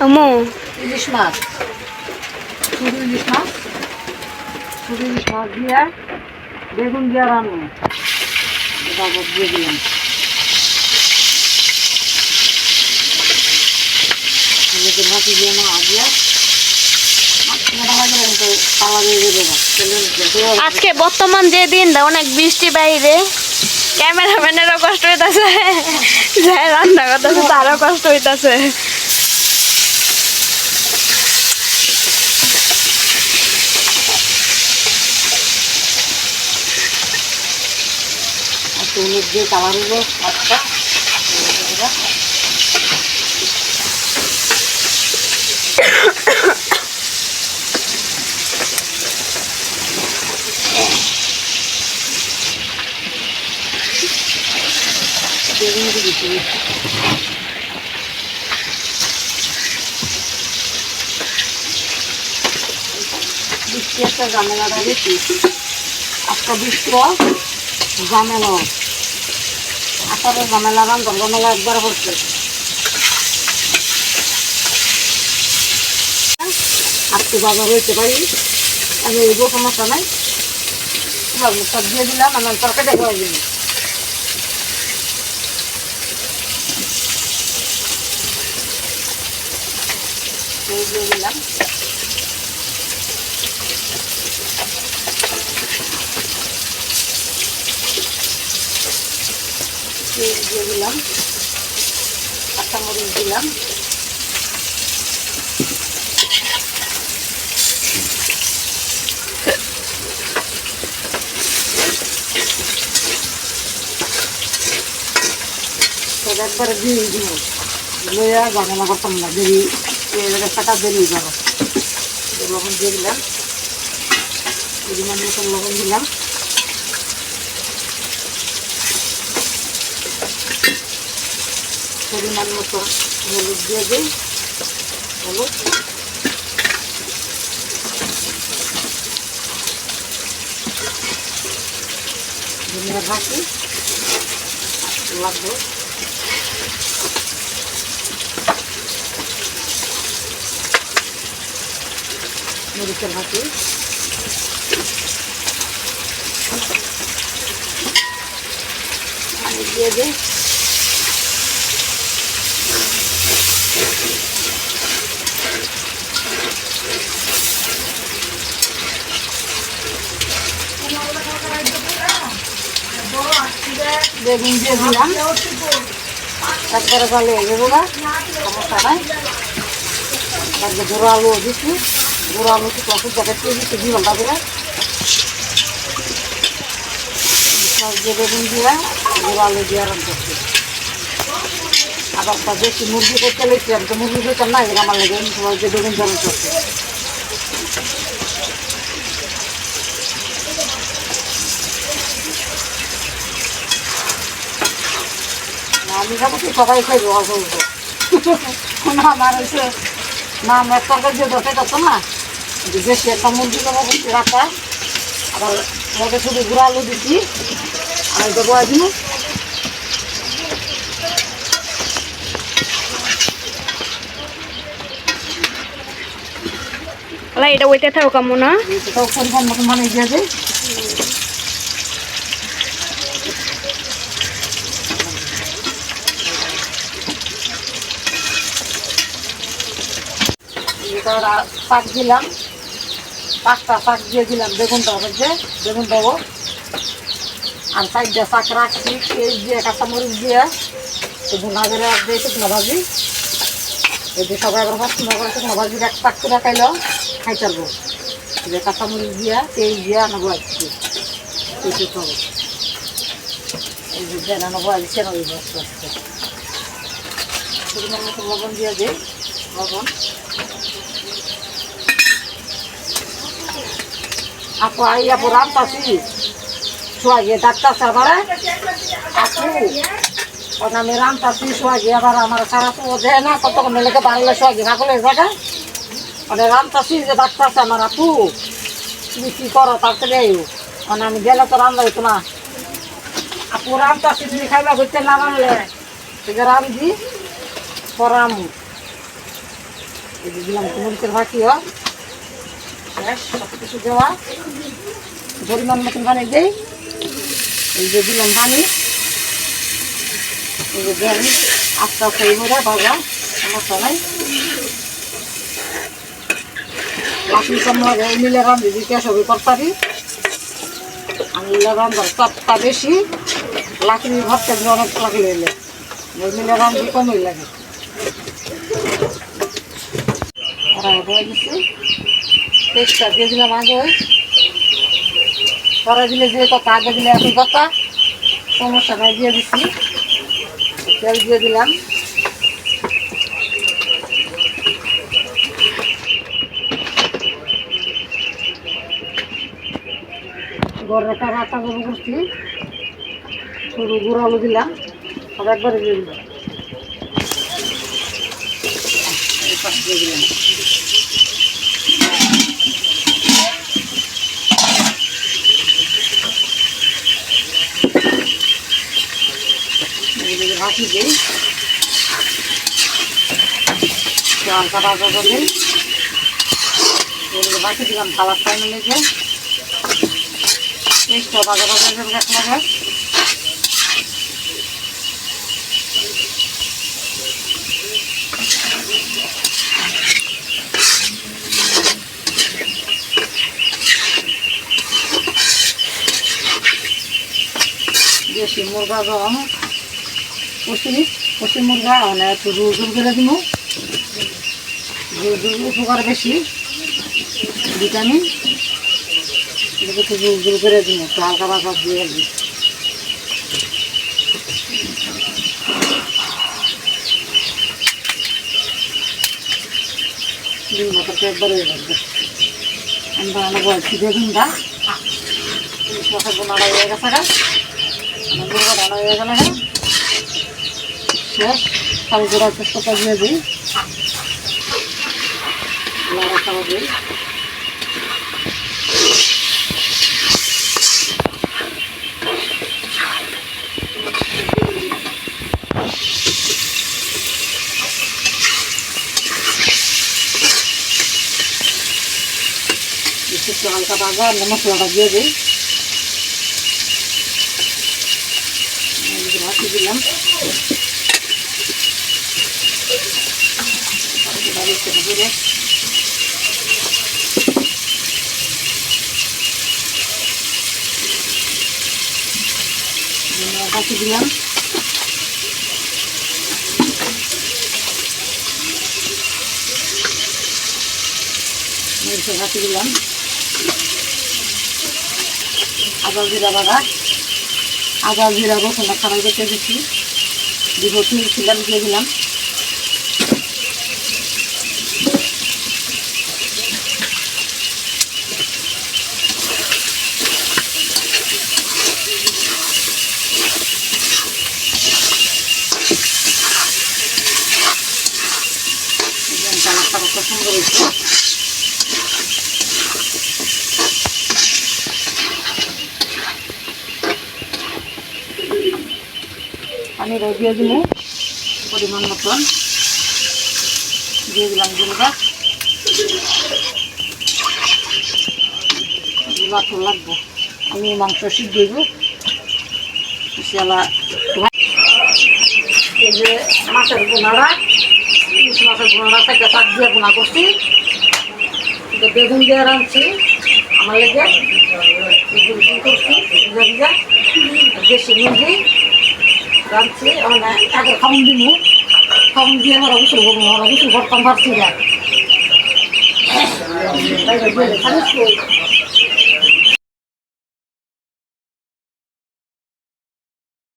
আম্মু ইলিশ মাছ, শুধু ইলিশ মাছ, শুধু ইলিশ মাছ দিয়ে বেগুন দিয়ে রান্না বাবদ দিয়ে দিলাম। ভাতি দিয়ে না দিয়ে আজকে বর্তমান যে দিন অনেক বৃষ্টি বাইরে, ক্যামেরাম্যানেরও কষ্ট হইতাছে, যাই রান্না করতেছে তারও কষ্ট হইতাছে। হলুদ দিয়ে কালার হইব মাছটা। বৃষ্টি একটা ঝামেলাটা বেশি, একটা বৃষ্টি ঝামেলা, আচারের ঝামেলা, রান্ধার ঝামেলা একবার হচ্ছে। আজকে বাজার হইতে পারি আমি, এই সমস্যা নাই। সব দিয়ে দিলাম, আমার তরকারিটা করে দিলাম। দিয়ে দিলাম দিয়ে দিলাম, কাঁচামরিচ দিলাম, একবারে দিয়ে দিব, লইয়া ঝামেলা করতাম না, দেরি টাকা দেরি যাবো। লবণ দিয়ে দিলাম, পরিমাণ মতন লবণ দিলাম, পরিমাণ মতো হলুদ দিয়ে দিই, হলুদ, ধনিয়া ভাজি লাগবে, মরিচের ভাজি, পানি দিয়ে দিই, বেগুন দিয়ে দিলাম, একবারে ভালো হয়ে যাবো না, সমস্যা নাই। তারপরে গুঁড়ো আলুও দিচ্ছি, গুঁড়ো আলু তো প্রচুর দেখাচ্ছি দিচ্ছি 2 ঘন্টা করে। দিয়ে বেগুন দিয়ে গুঁড়ো আলু দিয়ে রান করছি। আবার তা বেশি মুরগি করতে লেগেছি, আমি তো মুরগি করতাম না, আমার লেগে যে বেগুন দিয়ে রান করছি। আমি যাবো কি সবাই খাইব, অল্প অল্প। আমার হচ্ছে মা আমার তরকারি দিয়ে দরকার করতো না, বেশি একটা মুরগি দেবো করছি রাখা, আবার ওকে শুধু গুঁড়ো আলু দিচ্ছি, আর দেবো আজকে এটা ওইতে থাকো কেমন না, পরিমাণ মতো মানে দিয়ে দেয়। শাক দিলাম, 5টা শাক দিয়ে দিলাম, বেগুনটা হচ্ছে বেগুন দেবো, আর 4টা শাক রাখছি, পেঁয়াজ দিয়ে কাঁচামরিচ দিয়ে ভুনা করে দিয়ে শুকনো ভাজি, এই যে সবাই আবার শুকনো করে শুকনো ভাজির এক পাক করে খাইলেও খাই পারবো। যে কাঁচামরিচ দিয়ে পেঁয়াজ দিয়ে আনবো আসছি, এই যে দেন আনবো আসছে না, ওই আস্তে আস্তে পরিমাণ মতো লবণ দিয়ে দিই, লবণ। আপু আপু রামতাছি সোয়াগে ডাক্তারছে আবার আপু আমি রামতাছি সোয়াগে, আবার আমার সারা তো দেয় না, কতক্ষণ লেগে বাড়লে সোয়াগে ভাগলের জায়গা মানে রামতাছি যে ডাক্তারছে আমার আপু, তুমি কি করো তাড়াতাড়ি মানে আমি গেলে তো রান্না হইতো না। আপু রামতাছি তুমি খাইবা করতে না বানলে রামজি পরাম এই যে দিলাম মরিচের ফাঁকিও শেষ সব কিছু দেওয়া পরিমাণ মতন পানি দেই এই যে দিলাম পানি এই যে দেন আস্তে আস্তে এইভাবে ভাজা সমস্যা নাই লাকড়ি কম লাগে এই মিলে রান্ধি দিতে সবই তরকারি আমি মিলে রান্ধার চাপটা বেশি লাকড়ি ভাবতে অনেক লাগলে এলে ওই মিলে রান্ধি কমই লাগে কড়াই বয়ে দিচ্ছি পেস্টটা দিয়ে দিলাম আগে কড়াই দিলে যে কথা আগে দিলে একই কথা সমস্যা নাই দিয়ে দিচ্ছি তেল দিয়ে দিলাম গড়ে টাকা আটা গরু করছি সরু গুঁড়ো আলু দিলাম সব একবারে দিয়ে দিলাম এই পাশ দিয়ে দিলাম ভাজি দিই হালকা ভাজা দিই বাকি দিলাম কালার টাইমে লেগে পেস্টটা ভাজা ভাজা লাগে দেশি মুরগা যখন কষি মুরগা মানে একটু জোর জোর করে দিব জোর জোর উপকার বেশি ভিটামিন একটু জোর জোর করে দিব একটু হালকা ভাজা দিয়ে দিই ডিম মতো একবার হয়ে যাবে আমি বানানো বলছি বেগুনটা মাথা বোনাটা হয়ে গেছে মুরগা রান্না হয়ে গেলে শেষ চাল গুঁড়া পেস্টটা দিয়ে দিই লাড়াচাড়া দিই একটু হালকা ভাজা মশলাটা দিয়ে দিই ভাজি দিলাম ভাজি দিলাম মরিচের ভাজি দিলাম আদা জিরা বাটা আদা জিরা রসুন খারাপ করতে দিচ্ছি দিব ছিলাম দিয়ে দিলাম কালারটা কত সুন্দর হয়েছে পানি দিয়ে দিলে পরিমাণ মতন দিয়ে দিলাম জিরা তো লাগবো আমি মাংস সিদ্ধ দিব এই যে মাছের বোনারা ইলিশ মাছের বোনারা থেকে শাক দিয়ে বোনা করছি বেগুন দিয়ে রাঁধছি আমার লেগে করছি দেশি মুরগি রাঁধছি মানে আগে খাউন দিব খাউন দিয়ে আমরা গুসল করবো আমরা গুসল করতাম পারছি না